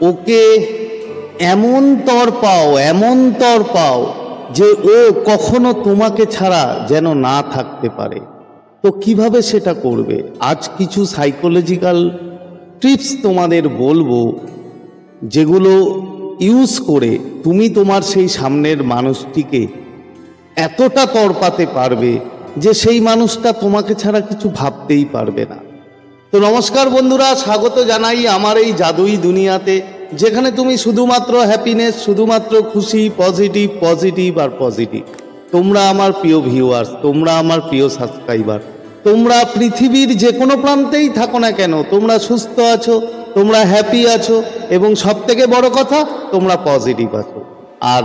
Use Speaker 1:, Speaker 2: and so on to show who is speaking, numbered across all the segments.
Speaker 1: ওকে এমন তর পাও যে ও কখনো তোমাকে ছাড়া যেন না থাকতে পারে। তো কিভাবে সেটা করবে, আজ কিছু সাইকোলজিক্যাল টিপস তোমাদের বলবো, যেগুলো ইউজ করে তুমি তোমার সেই সামনের মানুষটিকে এতটা তড়পাতে পারবে যে সেই মানুষটা তোমাকে ছাড়া কিছু ভাবতেই পারবে না। তো নমস্কার বন্ধুরা, স্বাগত জানাই আমার এই জাদুই দুনিয়াতে, যেখানে তুমি শুধুমাত্র হ্যাপিনেস, শুধুমাত্র খুশি, পজিটিভ আর পজিটিভ। তোমরা আমার প্রিয় ভিউয়ার্স, তোমরা আমার প্রিয় সাবস্ক্রাইবার, তোমরা পৃথিবীর যে কোনো প্রান্তেই থাকো না কেন, তোমরা সুস্থ আছো, তোমরা হ্যাপি আছো, এবং সবথেকে বড় কথা তোমরা পজিটিভ আছো। আর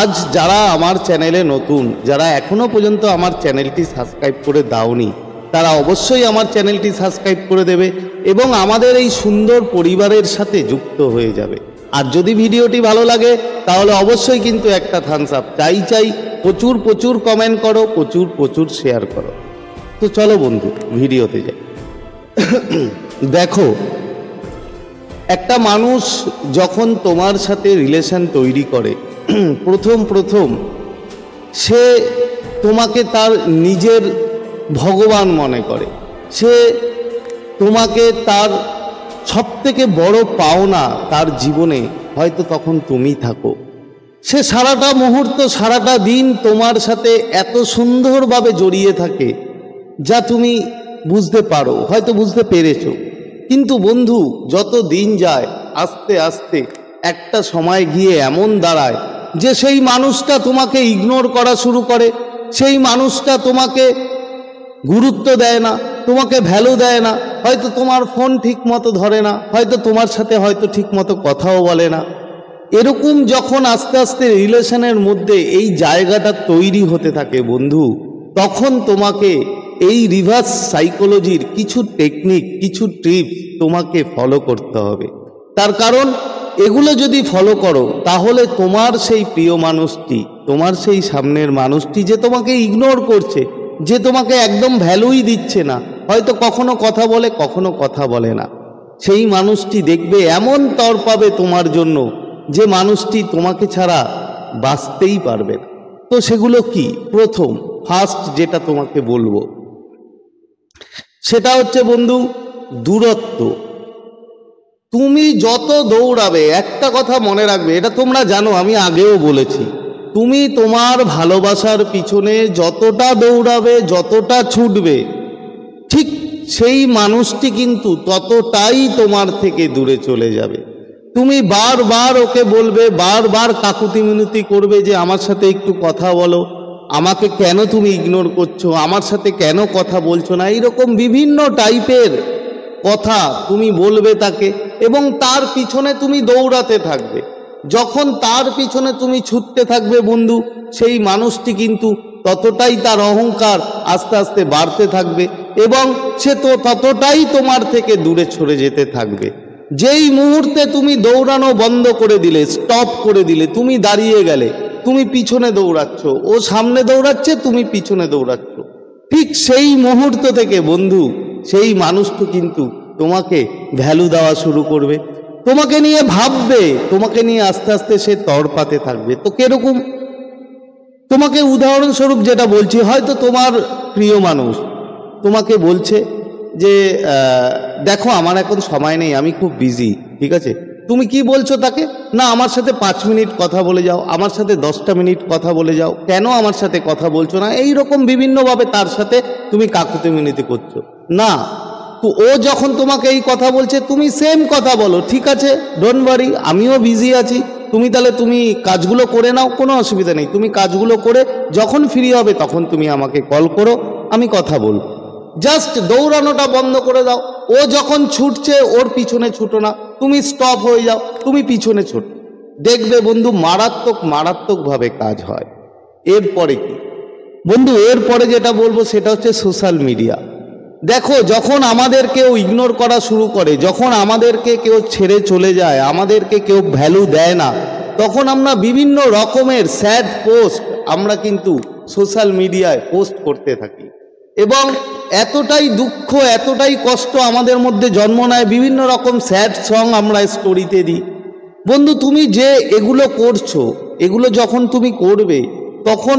Speaker 1: আজ যারা আমার চ্যানেলে নতুন, যারা এখনো পর্যন্ত আমার চ্যানেলটি সাবস্ক্রাইব করে দাওনি, তারা অবশ্যই আমার চ্যানেলটি সাবস্ক্রাইব করে দেবে এবং আমাদের এই সুন্দর পরিবারের সাথে যুক্ত হয়ে যাবে। আর যদি ভিডিওটি ভালো লাগে তাহলে অবশ্যই কিন্তু একটা থামস আপ চাই। প্রচুর কমেন্ট করো, প্রচুর শেয়ার করো। তো চলো বন্ধু, ভিডিওতে যাই। দেখো, একটা মানুষ যখন তোমার সাথে রিলেশন তৈরি করে, প্রথম সে তোমাকে তার নিজের ভগবান মনে করে, সে তোমাকে তার সবথেকে বড় পাওনা তার জীবনে হয়তো তখন তুমি থাকো। সে সারাটা মুহূর্ত, সারাটা দিন তোমার সাথে এত সুন্দরভাবে জড়িয়ে থাকে যা তুমি বুঝতে পারো, হয়তো বুঝতে পেরেছো। কিন্তু বন্ধু, যত দিন যায় আস্তে আস্তে একটা সময় গিয়ে এমন দাঁড়ায় যে সেই মানুষটা তোমাকে ইগনোর করা শুরু করে, সেই মানুষটা তোমাকে গুরুত্ব দেয় না, তোমাকে ভ্যালু দেয় না, হয়তো তোমার ফোন ঠিক মতো ধরে না, হয়তো তোমার সাথে হয়তো ঠিক মতো কথাও বলে না। এরকম যখন আস্তে আস্তে রিলেশনের মধ্যে এই জায়গাটা তৈরি হতে থাকে বন্ধু, তখন তোমাকে এই রিভার্স সাইকোলজির কিছু টেকনিক, কিছু টিপস তোমাকে ফলো করতে হবে। তার কারণ এগুলো যদি ফলো করো তাহলে তোমার সেই প্রিয় মানুষটি, তোমার সেই সামনের মানুষটি যে তোমাকে ইগনোর করছে, যে তোমাকে একদম ভ্যালুই দিচ্ছে না, হয়তো কখনো কথা বলে কখনো কথা বলে না, সেই মানুষটি দেখবে এমন তড়পাবে তোমার জন্য যে মানুষটি তোমাকে ছাড়া বাঁচতেই পারবে না। তো সেগুলো কি? ফার্স্ট যেটা তোমাকে বলবো সেটা হচ্ছে বন্ধু, দূরত্ব। তুমি যত দৌড়াবে, একটা কথা মনে রাখবে, এটা তোমরা জানো, আমি আগেও বলেছি, তুমি তোমার ভালোবাসার পিছনে যতটা দৌড়াবে, যতটা ছুটবে, ঠিক সেই মানুষটি কিন্তু ততটাই তোমার থেকে দূরে চলে যাবে। তুমি বারবার ওকে বলবে, বারবার কাকুতি মিনতি করবে যে আমার সাথে একটু কথা বলো, আমাকে কেন তুমি ইগনোর করছো, আমার সাথে কেন কথা বলছো না, এইরকম বিভিন্ন টাইপের কথা তুমি বলবে তাকে, এবং তার পিছনে তুমি দৌড়াতে থাকবে। যখন তার পিছনে তুমি ছুটতে থাকবে বন্ধু, সেই মানুষটি কিন্তু ততটাই তার অহংকার আস্তে আস্তে বাড়তে থাকবে এবং সে তো ততটাই তোমার থেকে দূরে সরে যেতে থাকবে। যেই মুহূর্তে তুমি দৌড়ানো বন্ধ করে দিলে, স্টপ করে দিলে, তুমি দাঁড়িয়ে গেলে, তুমি পিছনে দৌড়াচ্ছ, ও সামনে দৌড়াচ্ছে, তুমি পিছনে দৌড়াচ্ছ, ঠিক সেই মুহূর্ত থেকে বন্ধু সেই মানুষটি কিন্তু তোমাকে ভ্যালু দেওয়া শুরু করবে, তোমাকে নিয়ে ভাববে, তোমাকে নিয়ে আস্তে আস্তে সে তড়পাতে থাকবে। তো কিরকম? তোমাকে উদাহরণস্বরূপ যেটা বলছি, হয়তো তোমার প্রিয় মানুষ তোমাকে বলছে যে দেখো আমার এখন সময় নেই, আমি খুব বিজি, ঠিক আছে? তুমি কি বলছো তাকে? না, আমার সাথে 5 মিনিট কথা বলে যাও, আমার সাথে 10টা মিনিট কথা বলে যাও, কেন আমার সাথে কথা বলছো না, এই রকম বিভিন্নভাবে তার সাথে তুমি কাকুতি মিনতি করছো। না, তো ও যখন তোমাকে এই কথা বলছে তুমি সেম কথা বলো, ঠিক আছে, ডোন্ট ওয়ারি, আমিও বিজি আছি, তুমি তাহলে তুমি কাজগুলো করে নাও, কোনো অসুবিধা নেই, তুমি কাজগুলো করে যখন ফ্রি হবে তখন তুমি আমাকে কল করো, আমি কথা বলবো। জাস্ট দৌড়ানোটা বন্ধ করে দাও। ও যখন ছুটছে ওর পিছনে ছুটো না, তুমি স্টপ হয়ে যাও, তুমি পিছনে ছোটো, দেখবে বন্ধু মারাত্মকভাবে কাজ হয়। এরপরে কি বন্ধু? এরপরে যেটা বলবো সেটা হচ্ছে সোশ্যাল মিডিয়া। দেখো, যখন আমাদের কেউ ইগনোর করা শুরু করে, যখন আমাদেরকে কেউ ছেড়ে চলে যায়, আমাদেরকে কেউ ভ্যালু দেয় না, তখন আমরা বিভিন্ন রকমের স্যাড পোস্ট আমরা কিন্তু সোশ্যাল মিডিয়ায় পোস্ট করতে থাকি এবং এতটাই দুঃখ, এতটাই কষ্ট আমাদের মধ্যে জন্ম নেয়, বিভিন্ন রকম স্যাড সং আমরা স্টোরিতে দিই। বন্ধু তুমি যে এগুলো করছো, এগুলো যখন তুমি করবে তখন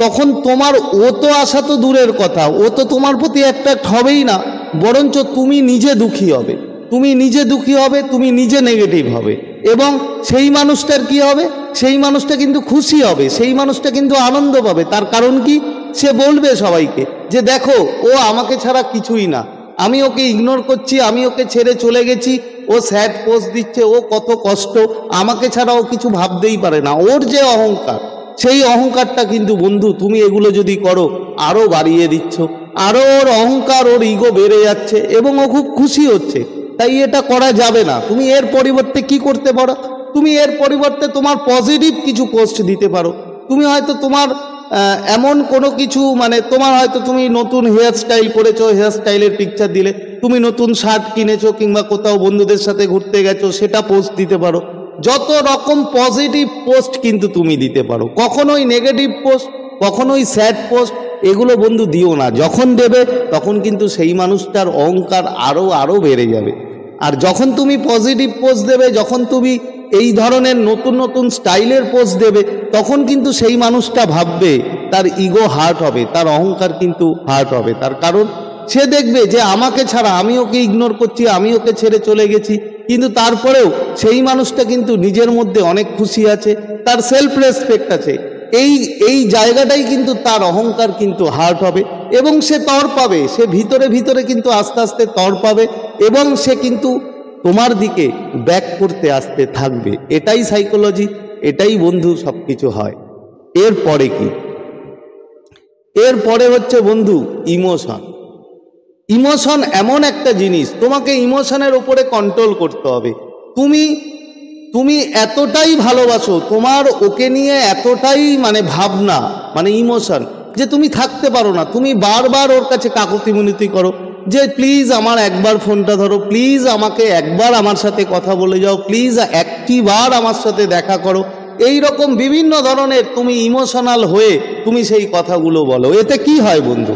Speaker 1: তখন তোমার ও তো আসা তো দূরের কথা, ও তো তোমার প্রতি অ্যাট্রাক্ট হবেই না, বরঞ্চ তুমি নিজে দুঃখী হবে, তুমি নিজে দুঃখী হবে, তুমি নিজে নেগেটিভ হবে। এবং সেই মানুষটার কি হবে, সেই মানুষটা কিন্তু খুশি হবে, সেই মানুষটা কিন্তু আনন্দ পাবে। তার কারণ কি, সে বলবে সবাইকে যে দেখো ও আমাকে ছাড়া কিছুই না, আমি ওকে ইগনোর করছি, আমি ওকে ছেড়ে চলে গেছি, ও স্যাড পোস্ট দিচ্ছে, ও কত কষ্ট, আমাকে ছাড়া ও কিছু ভাবতেই পারে না। ওর যে অহংকার, সেই অহংকারটা কিন্তু বন্ধু তুমি এগুলো যদি করো আরও বাড়িয়ে দিচ্ছ, আরও ওর অহংকার, ওর ইগো বেড়ে যাচ্ছে এবং ও খুব খুশি হচ্ছে। তাই এটা করা যাবে না। তুমি এর পরিবর্তে কি করতে পারো, তুমি এর পরিবর্তে তোমার পজিটিভ কিছু পোস্ট দিতে পারো। তুমি হয়তো তোমার এমন কোনো কিছু, মানে তোমার হয়তো তুমি নতুন হেয়ার স্টাইল করেছো, হেয়ার স্টাইলের পিকচার দিলে, তুমি নতুন শার্ট কিনেছো কিংবা কোথাও বন্ধুদের সাথে ঘুরতে গেছো, সেটা পোস্ট দিতে পারো। যত রকম পজিটিভ পোস্ট কিন্তু তুমি দিতে পারো, কখনোই নেগেটিভ পোস্ট, কখনোই স্যাড পোস্ট এগুলো বন্ধু দিও না। যখন দেবে তখন কিন্তু সেই মানুষটার অহংকার আরও বেড়ে যাবে। আর যখন তুমি পজিটিভ পোস্ট দেবে, যখন তুমি এই ধরনের নতুন নতুন স্টাইলের পোস্ট দেবে, তখন কিন্তু সেই মানুষটা ভাববে, তার ইগো হার্ট হবে, তার অহংকার কিন্তু হার্ট হবে। তার কারণ সে দেখবে যে আমাকে ছাড়া, আমি ওকে ইগনোর করছি, আমি ওকে ছেড়ে চলে গেছি, কিন্তু তারপরেও সেই মানুষটা কিন্তু নিজের মধ্যে অনেক খুশি আছে, তার সেলফ রেসপেক্ট আছে। এই জায়গাটাই কিন্তু তার অহংকার কিন্তু হার্ট হবে এবং সে তর পাবে, সে ভিতরে ভিতরে কিন্তু আস্তে আস্তে তর পাবে এবং সে কিন্তু তোমার দিকে ব্যাক করতে আসতে থাকবে। এটাই সাইকোলজি, এটাই বন্ধু সব কিছু হয়। এরপরে কি, এরপরে হচ্ছে বন্ধু ইমোশন। ইমোশন এমন একটা জিনিস, তোমাকে ইমোশনের উপরে কন্ট্রোল করতে হবে। তুমি এতটাই ভালোবাসো, তোমার ওকে নিয়ে এতটাই মানে ভাবনা, মানে ইমোশন, যে তুমি থাকতে পারো না। তুমি বারবার ওর কাছে কাকুতি মিনতি করো যে প্লিজ আমার একবার ফোনটা ধরো, প্লিজ আমাকে একবার আমার সাথে কথা বলে যাও, প্লিজ একটিবার আমার সাথে দেখা করো। এই রকম বিভিন্ন ধরনের তুমি ইমোশনাল হয়ে তুমি সেই কথাগুলো বলো। এতে কি হয় বন্ধু,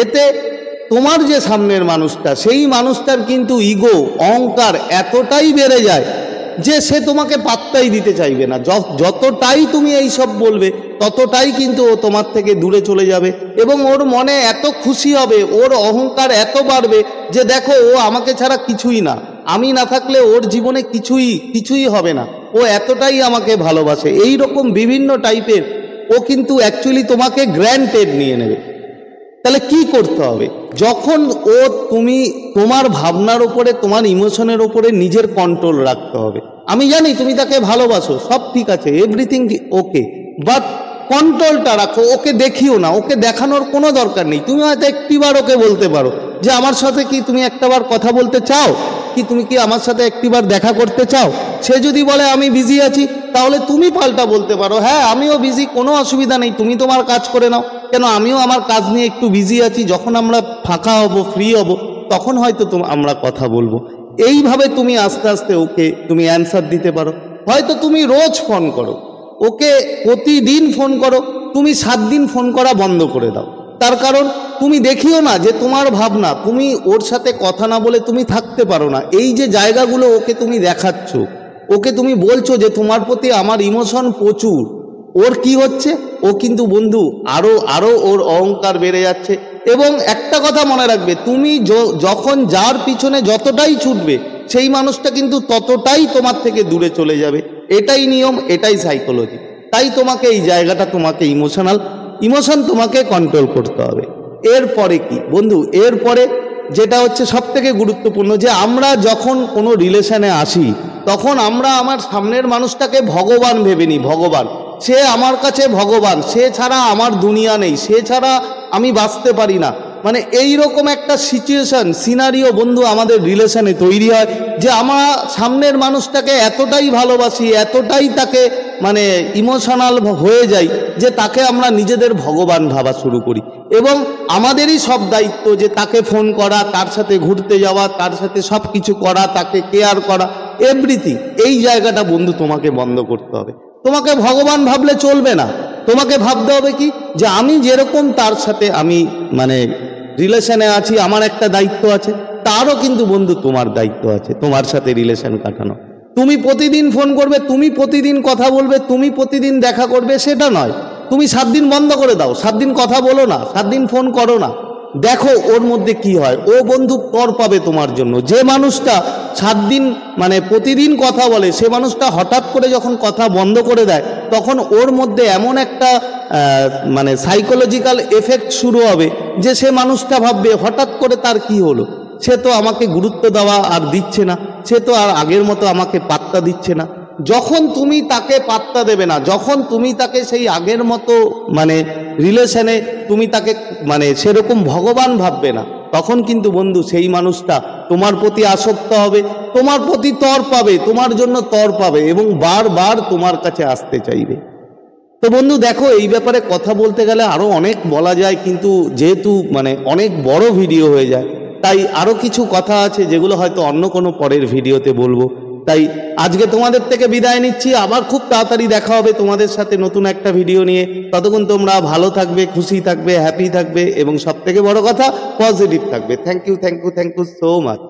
Speaker 1: এতে তোমার যে সামনের মানুষটা, সেই মানুষটার কিন্তু ইগো, অহংকার এতটাই বেড়ে যায় যে সে তোমাকে পাত্তাই দিতে চাইবে না। যতটাই তুমি এই সব বলবে ততটাই কিন্তু ও তোমার থেকে দূরে চলে যাবে এবং ওর মনে এত খুশি হবে, ওর অহংকার এত বাড়বে যে দেখো ও আমাকে ছাড়া কিছুই না, আমি না থাকলে ওর জীবনে কিছুই হবে না, ও এতটাই আমাকে ভালোবাসে। এই রকম বিভিন্ন টাইপের ও কিন্তু অ্যাকচুয়ালি তোমাকে গ্র্যান্টেড নিয়ে নেবে। তাহলে কি করতে হবে, যখন ও তুমি তোমার ভাবনার উপরে, তোমার ইমোশনের উপরে নিজের কন্ট্রোল রাখতে হবে। আমি জানি তুমি তাকে ভালোবাসো, সব ঠিক আছে, এভরিথিং ওকে, বাট কন্ট্রোলটা রাখো। ওকে দেখিও না, ওকে দেখানোর কোনো দরকার নেই। তুমি হয়তো একটিবার ওকে বলতে পারো যে আমার সাথে কি তুমি একটাবার কথা বলতে চাও, কি তুমি কি আমার সাথে একটিবার দেখা করতে চাও। সে যদি বলে আমি বিজি আছি, তাহলে তুমি পাল্টা বলতে পারো হ্যাঁ আমিও বিজি, কোনো অসুবিধা নেই, তুমি তোমার কাজ করে নাও, কেন আমিও আমার কাজ নিয়ে একটু বিজি আছি, যখন আমরা ফাঁকা হব, ফ্রি হব, তখন হয়তো আমরা কথা বলবো। এইভাবে তুমি আস্তে আস্তে ওকে তুমি অ্যান্সার দিতে পারো। হয়তো তুমি রোজ ফোন করো, ওকে প্রতিদিন ফোন করো, তুমি 7 দিন ফোন করা বন্ধ করে দাও। তার কারণ তুমি দেখিও না যে তোমার ভাবনা, তুমি ওর সাথে কথা না বলে তুমি থাকতে পারো না। এই যে জায়গাগুলো ওকে তুমি দেখাচ্ছ, ওকে তুমি বলছো যে তোমার প্রতি আমার ইমোশন প্রচুর, ওর কি হচ্ছে, ও কিন্তু বন্ধু আরো ওর অহংকার বেড়ে যাচ্ছে। এবং একটা কথা মনে রাখবে, তুমি যখন যার পিছনে যতটাই ছুটবে, সেই মানুষটা কিন্তু ততটাই তোমার থেকে দূরে চলে যাবে। এটাই নিয়ম, এটাই সাইকোলজি। তাই তোমাকে এই জায়গাটা, তোমাকে ইমোশন তোমাকে কন্ট্রোল করতে হবে। এরপরে কি বন্ধু, এরপরে যেটা হচ্ছে সব থেকে গুরুত্বপূর্ণ, যে আমরা যখন কোনো রিলেশনে আসি তখন আমরা আমার সামনের মানুষটাকে ভগবান ভেবে নিই। ভগবান, সে আমার কাছে ভগবান, সে ছাড়া আমার দুনিয়া নেই, সে ছাড়া আমি বাঁচতে পারি না। মানে এই রকম একটা সিচুয়েশন, সিনারিও বন্ধু আমাদের রিলেশনে তৈরি হয় যে আমরা সামনের মানুষটাকে এতটাই ভালোবাসি, এতটাই তাকে মানে ইমোশনাল হয়ে যাই যে তাকে আমরা নিজেদের ভগবান ভাবা শুরু করি। এবং আমাদেরই সব দায়িত্ব যে তাকে ফোন করা, তার সাথে ঘুরতে যাওয়া, তার সাথে সব কিছু করা, তাকে কেয়ার করা, এভরিথিং। এই জায়গাটা বন্ধু তোমাকে বন্ধ করতে হবে। তোমাকে ভগবান ভাবলে চলবে না, তোমাকে ভাবতে হবে কি, যে আমি যেরকম তার সাথে আমি মানে রিলেশনে আছি, আমার একটা দায়িত্ব আছে, তারও কিন্তু বন্ধু তোমার দায়িত্ব আছে তোমার সাথে রিলেশন কাটানো। তুমি প্রতিদিন ফোন করবে, তুমি প্রতিদিন কথা বলবে, তুমি প্রতিদিন দেখা করবে, সেটা নয়। তুমি 7 দিন বন্ধ করে দাও, 7 দিন কথা বলো না, 7 দিন ফোন করো না, দেখো ওর মধ্যে কি হয়। ও বন্ধু তর পাবে তোমার জন্য। যে মানুষটা 7 দিন মানে প্রতিদিন কথা বলে, সে মানুষটা হঠাৎ করে যখন কথা বন্ধ করে দেয়, তখন ওর মধ্যে এমন একটা মানে সাইকোলজিক্যাল এফেক্ট শুরু হবে যে সে মানুষটা ভাববে হঠাৎ করে তার কি হলো, সে তো আমাকে গুরুত্ব দেওয়া আর দিচ্ছে না, সে তো আর আগের মতো আমাকে পাত্তা দিচ্ছে না। যখন তুমি তাকে পাত্তা দেবে না, যখন তুমি তাকে সেই আগের মতো মানে রিলেশনে তুমি তাকে মানে সেরকম ভগবান ভাববে না, তখন কিন্তু বন্ধু সেই মানুষটা তোমার প্রতি আসক্ত হবে, তোমার প্রতি তর পাবে, তোমার জন্য তর পাবে এবং বারবার তোমার কাছে আসতে চাইবে। তো বন্ধু দেখো, এই ব্যাপারে কথা বলতে গেলে আরো অনেক বলা যায়, কিন্তু যেহেতু মানে অনেক বড় ভিডিও হয়ে যায়, তাই আরো কিছু কথা আছে যেগুলো হয়তো অন্য কোনো পরের ভিডিওতে বলবো। তাই আজকে তোমাদের থেকে বিদায় নিচ্ছি, আবার খুব তাড়াতাড়ি দেখা হবে তোমাদের সাথে নতুন একটা ভিডিও নিয়ে। ততক্ষণ তোমরা ভালো থাকবে, খুশি থাকবে, হ্যাপি থাকবে এবং সব থেকে বড় কথা পজিটিভ থাকবে। Thank you so much.